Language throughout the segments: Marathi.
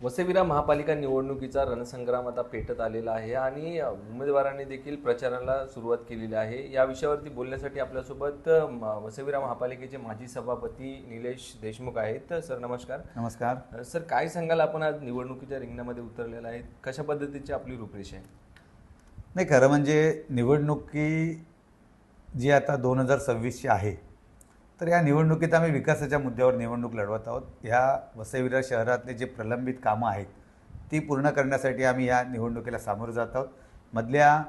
वसईविरा महापालिका निवडणुकीचा रणसंग्राम आता पेटत आलेला आहे आणि उमेदवारांनी देखील प्रचाराला सुरुवात केलेली आहे। या विषयावरती बोलण्यासाठी आपल्यासोबत वसईविरा महापालिकेचे माजी सभापती निलेश देशमुख आहेत। सर नमस्कार। नमस्कार सर, काय सांगाल, आपण आज निवडणुकीच्या रिंगणामध्ये उतरलेला आहे, कशा पद्धतीची आपली रूपरेषा आहे? नाही, खरं म्हणजे निवडणुकी जी आता 2026ची आहे, तर या निवडणुकीत आम्ही विकासाच्या मुद्द्यावर निवडणूक लढवत आहोत। ह्या वसईविरा शहरातले जे प्रलंबित कामं आहेत ती पूर्ण करण्यासाठी आम्ही या निवडणुकीला सामोरं जात आहोत। मधल्या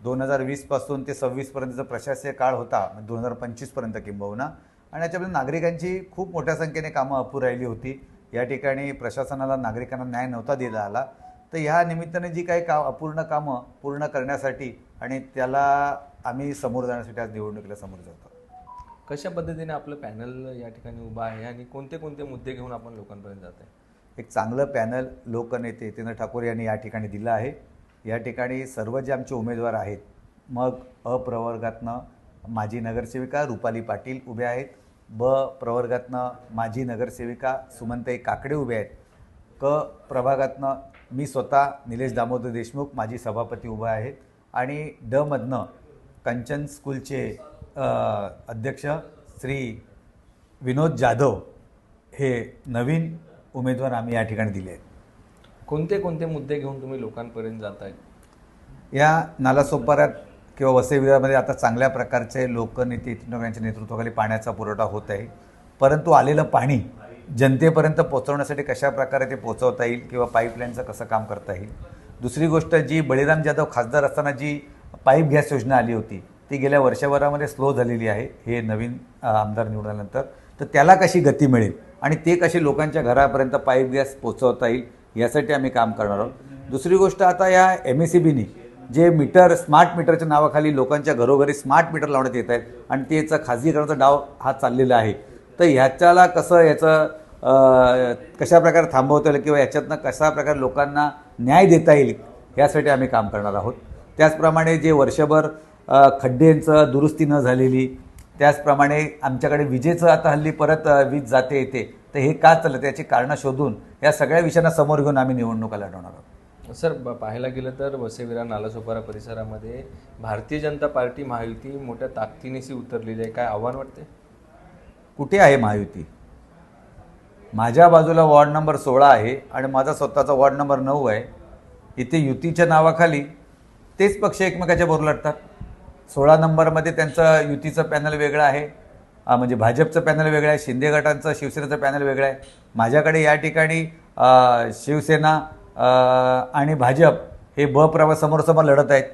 2020 पासून ते 26 पर्यंतचा प्रशासकीय काळ होता, 2025 पर्यंत किंबहुना, आणि याच्यामध्ये नागरिकांची खूप मोठ्या संख्येने कामं अपुरी राहिली होती। या ठिकाणी प्रशासनाला नागरिकांना न्याय नव्हता दिला आला, तर ह्या निमित्ताने जी काही अपूर्ण कामं पूर्ण करण्यासाठी आणि त्याला आम्ही समोर जाण्यासाठी आज निवडणुकीला समोर जातो। कशा पद्धतीने आपलं पॅनल या ठिकाणी उभा आहे आणि कोणते कोणते मुद्दे घेऊन आपण लोकांपर्यंत जात आहे? एक चांगलं पॅनल लोकनेते यतींद्र ठाकूर यांनी या ठिकाणी दिलं आहे। या ठिकाणी सर्व जे आमचे उमेदवार आहेत, मग अ प्रवर्गातनं माजी नगरसेविका रुपाली पाटील उभे आहेत, ब प्रवर्गातनं माजी नगरसेविका सुमनताई काकडे उभे आहेत, क प्रभागातनं मी स्वतः निलेश दामोदर देशमुख माजी सभापती उभे आहेत, आणि ड मधनं कंचन स्कूलचे अध्यक्ष श्री विनोद जाधव हे नवीन उमेदवार आम्ही या ठिकाणी दिले आहेत। कोणते कोणते मुद्दे घेऊन तुम्ही लोकांपर्यंत जात आहे? या नालासोपाऱ्यात किंवा वसईविरामध्ये आता चांगल्या प्रकारचे लोकनेते यांच्या नेतृत्वाखाली पाण्याचा पुरवठा होत आहे, परंतु आलेलं पाणी जनतेपर्यंत पोहोचवण्यासाठी कशा प्रकारे ते पोहोचवता येईल किंवा पाईपलाईनचं कसं काम करता येईल। दुसरी गोष्ट, जी बळीराम जाधव खासदार असताना जी पाईप गॅस योजना आली होती ती गेल्या वर्षभरामध्ये स्लो झालेली आहे, हे नवीन आमदार निवडल्यानंतर, तर त्याला कशी गती मिळेल आणि ते कशी लोकांच्या घरापर्यंत पाईप गॅस पोहोचवता येईल यासाठी आम्ही काम करणार आहोत। दुसरी गोष्ट, आता या MSEBनी जे मीटर स्मार्ट मीटरच्या नावाखाली लोकांच्या घरोघरी स्मार्ट मीटर लावण्यात येत आहेत आणि त्याचा खाजगीकरणाचा डाव हा चाललेला आहे, तर ह्याच्याला कसं याचं कशाप्रकारे थांबवता येईल किंवा याच्यातनं कशा प्रकारे लोकांना न्याय देता येईल यासाठी आम्ही काम करणार आहोत। त्याचप्रमाणे जे वर्षभर खड्ड्यांचं दुरुस्ती न झालेली, त्याचप्रमाणे आमच्याकडे विजेचं आता हल्ली परत वीज जाते येते, तर हे का चाललं त्याची कारणं शोधून या सगळ्या विषयांना समोर घेऊन आम्ही निवडणुका लढवणार आहोत। सर, पाहायला गेलं तर वसईविरा नालासोपारा परिसरामध्ये भारतीय जनता पार्टी महायुती मोठ्या ताकदीनेशी उतरलेली आहे, काय आव्हान वाटते? कुठे आहे महायुती? माझ्या बाजूला वॉर्ड नंबर 16 आहे आणि माझा स्वतःचा वॉर्ड नंबर 9 आहे। इथे युतीच्या नावाखाली तेच पक्ष एकमेकाच्या बरोबर लढतात। 16 नंबरमध्ये त्यांचं युतीचं पॅनल वेगळं आहे, म्हणजे भाजपचं पॅनल वेगळं आहे, शिंदे गटांचं शिवसेनेचं पॅनल वेगळं आहे। माझ्याकडे या ठिकाणी शिवसेना आणि भाजप हे ब प्रभाग समोरासमोर लढत आहेत।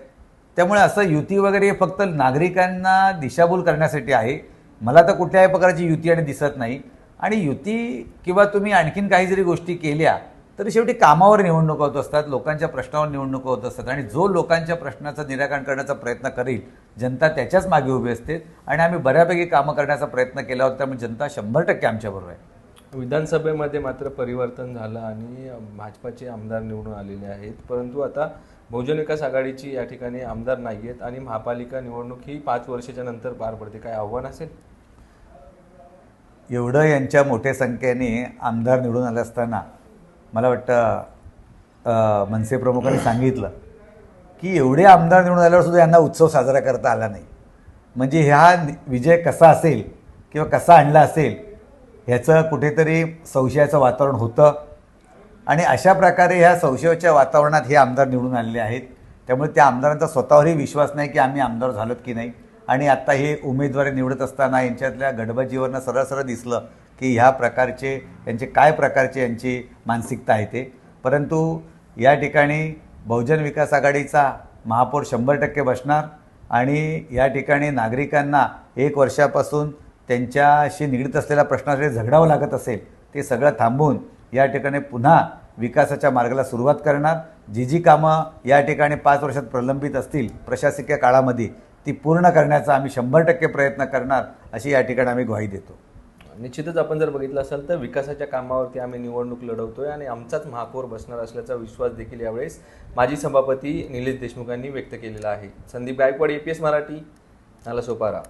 त्यामुळे असं युती वगैरे फक्त नागरिकांना दिशाभूल करण्यासाठी आहे। मला तर कुठल्याही प्रकारची युती आणि दिसत नाही, आणि युती किंवा तुम्ही आणखीन काही जरी गोष्टी केल्या तरी शेवटी कामावर निवडणुका होत असतात, लोकांच्या प्रश्नावर निवडणुका होत असतात, आणि जो लोकांच्या प्रश्नाचं निराकरण करण्याचा प्रयत्न करेल जनता त्याच्याच मागे उभी असते, आणि आम्ही बऱ्यापैकी कामं करण्याचा प्रयत्न केला होता, त्यामुळे जनता 100% आमच्याबरोबर आहे। विधानसभेमध्ये मात्र परिवर्तन झालं आणि भाजपाचे आमदार निवडून आलेले आहेत, परंतु आता बहुजन विकास आघाडीची या ठिकाणी आमदार नाही आहेत आणि महापालिका निवडणूक ही 5 वर्षाच्या नंतर पार पडते, काय आव्हान असेल? एवढं यांच्या मोठ्या संख्येने आमदार निवडून आले असताना मला वाटतं मनसे प्रमुखांनी सांगितलं की एवढे आमदार निवडून आल्यावर सुद्धा यांना उत्सव साजरा करता आला नाही, म्हणजे ह्या विजय कसा असेल किंवा कसा आणला असेल ह्याचं कुठेतरी संशयाचं वातावरण होतं, आणि अशा प्रकारे ह्या संशयाच्या वातावरणात हे आमदार निवडून आलेले आहेत। त्यामुळे त्या आमदारांचा स्वतःवरही विश्वास नाही की आम्ही आमदार झालोत की नाही, आणि आता हे उमेदवारी निवडत असताना यांच्यातल्या गडबजीवरनं सरळ सरळ दिसलं की ह्या प्रकारचे यांचे काय प्रकारचे यांची मानसिकता आहे ते। परंतु या ठिकाणी बहुजन विकास आघाडीचा महापौर 100% बसणार, आणि या ठिकाणी नागरिकांना 1 वर्षापासून त्यांच्याशी निगडीत असलेल्या प्रश्नासाठी झगडावं लागत असेल ते सगळं थांबवून या ठिकाणी पुन्हा विकासाच्या मार्गाला सुरुवात करणार। जी कामं या ठिकाणी 5 वर्षात प्रलंबित असतील प्रशासकीय काळामध्ये ती पूर्ण करण्याचा आम्ही 100% प्रयत्न करणार, अशी या ठिकाणी आम्ही ग्वाही देतो। निश्चितच आपण जर बघितलं असेल तर विकासाच्या कामावरती आम्ही निवडणूक लढवतोय आणि आमचाच महापौर बसणार असल्याचा विश्वास देखील यावेळेस माजी सभापती निलेश देशमुखांनी व्यक्त केलेला आहे। संदीप गायकवाड, APS मराठी, नालासोपारा।